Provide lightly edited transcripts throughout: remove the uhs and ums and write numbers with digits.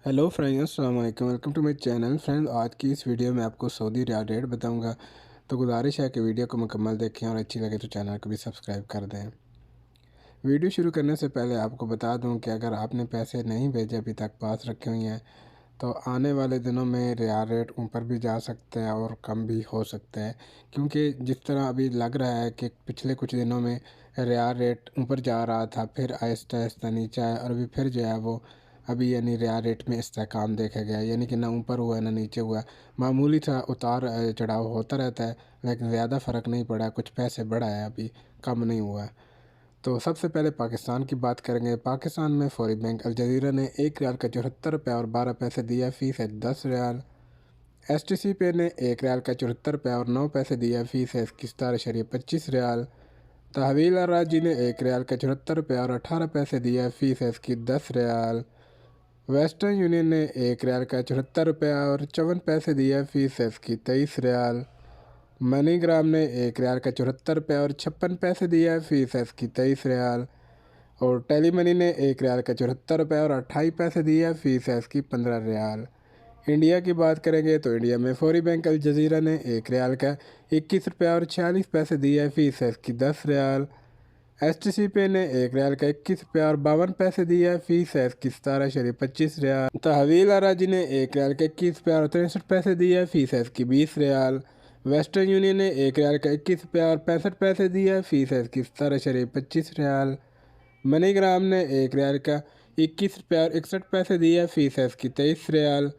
Hello friends, अस्सलाम वालेकुम। Welcome to my channel. Friends, आज की इस वीडियो में आपको सऊदी रियाल रेट बताऊंगा, तो गुजारिश है कि वीडियो को मुकम्मल देखें और अच्छी लगे तो चैनल को भी सब्सक्राइब कर दें। वीडियो शुरू करने से पहले आपको बता दूं कि अगर आपने पैसे नहीं भेजे अभी तक, पास रखे हुए हैं, तो आने वाले दिनों में रियाल रेट ऊपर भी जा सकते हैं और कम भी हो सकते हैं, क्योंकि जिस तरह अभी लग रहा है कि पिछले कुछ दिनों में रियाल रेट ऊपर जा रहा था, फिर आहिस्ता आहिस्ता नीचे आया और अभी फिर जो है वो अभी यानी रियाल रेट में इस्तेहकाम देखा गया, यानी कि ना ऊपर हुआ ना नीचे हुआ। मामूली सा उतार चढ़ाव होता रहता है, लेकिन ज़्यादा फ़र्क नहीं पड़ा। कुछ पैसे बढ़ा है, अभी कम नहीं हुआ। तो सबसे पहले पाकिस्तान की बात करेंगे। पाकिस्तान में फौरी बैंक अल जज़ीरा ने 1 रियाल का 74 रुपये और 12 पैसे दिया, फ़ीस है 10 रियाल। STC पे ने 1 रियाल का 74 रुपये और 9 पैसे दिया, फ़ीस है इसकी 17.25 रियाल। तहवील अर्राजी ने 1 रियाल का 74 रुपये और 18 पैसे दिया, फ़ीस है इसकी 10 रियाल। वेस्टर्न यूनियन ने 1 रियाल का 74 रुपये और 54 पैसे दिया, फ़ीस है इसकी 23 रियाल। मनीग्राम ने 1 रियाल का 74 रुपये और 56 पैसे दिया, फ़ीस है इसकी 23 रियाल। और टेली मनी ने 1 रियाल का 74 रुपये और 28 पैसे दिया, फ़ीस है इसकी 15 रियाल। इंडिया की बात करेंगे तो इंडिया में फौरी बैंक अल जज़ीरा ने 1 रियाल का 21 रुपये और 46 पैसे दिया, फ़ीस है इसकी 10 रियाल। STC पे ने 1 रियाल का 21 रुपये और 52 पैसे दिया, फ़ीस है इसकी 17.25 रियाल। तहवील अराजी ने 1 रियाल का 21 रुपये और 63 पैसे दिया, फ़ीस है इसकी 20 रियाल। वेस्टर्न यूनियन ने 1 रियाल का 21 रुपये और 65 पैसे दिया, फ़ीस है इसकी 17.25 रियाल। मनीग्राम ने 1 रियाल का 21 रुपये और 61 पैसे दिया, फ़ीस है इसकी 23 रियाल।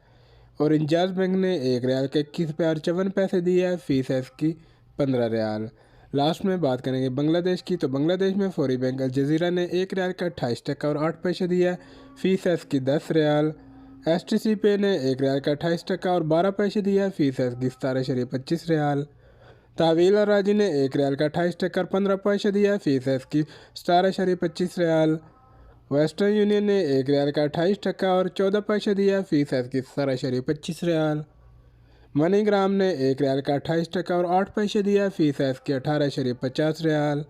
और इंजाज बैंक ने 1 रियाल का 21 रुपये और 54 पैसे दिया, फ़ीस है इसकी 15 रियाल। लास्ट में बात करेंगे बांग्लादेश की, तो बांग्लादेश में फौरी बैंक अल जज़ीरा ने 1 रियाल का 28 और 8 पैसे दिया, फ़ीस है इसकी 10 रियाल। STC पे ने 1 रियाल का 28 और 12 पैसे दिया, फ़ीस है इसकी 17.25 रियाल। तहवील राजी ने 1 रियाल का 28 और 15 पैसे दिया, फ़ीस है इसकी 17.25 रियाल। वेस्टर्न यूनियन ने 1 रियाल का 28 और 14 पैसे दिया, फ़ीस है इसकी 17.25 रियाल। मनीग्राम ने 1 रियाल का 28 और 8 पैसे दिया, फ़ीस है इसकी 18.50 रियाल।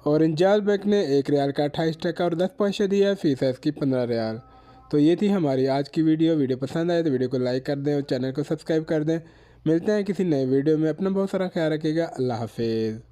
और इंजाज बैंक ने 1 रियाल का 28 और 10 पैसे दिया, फ़ीस है इसकी 15 रियाल। तो ये थी हमारी आज की वीडियो पसंद आए तो वीडियो को लाइक कर दें और चैनल को सब्सक्राइब कर दें। मिलते हैं किसी नए वीडियो में। अपना बहुत सारा ख्याल रखिएगा। अल्लाह हाफिज़।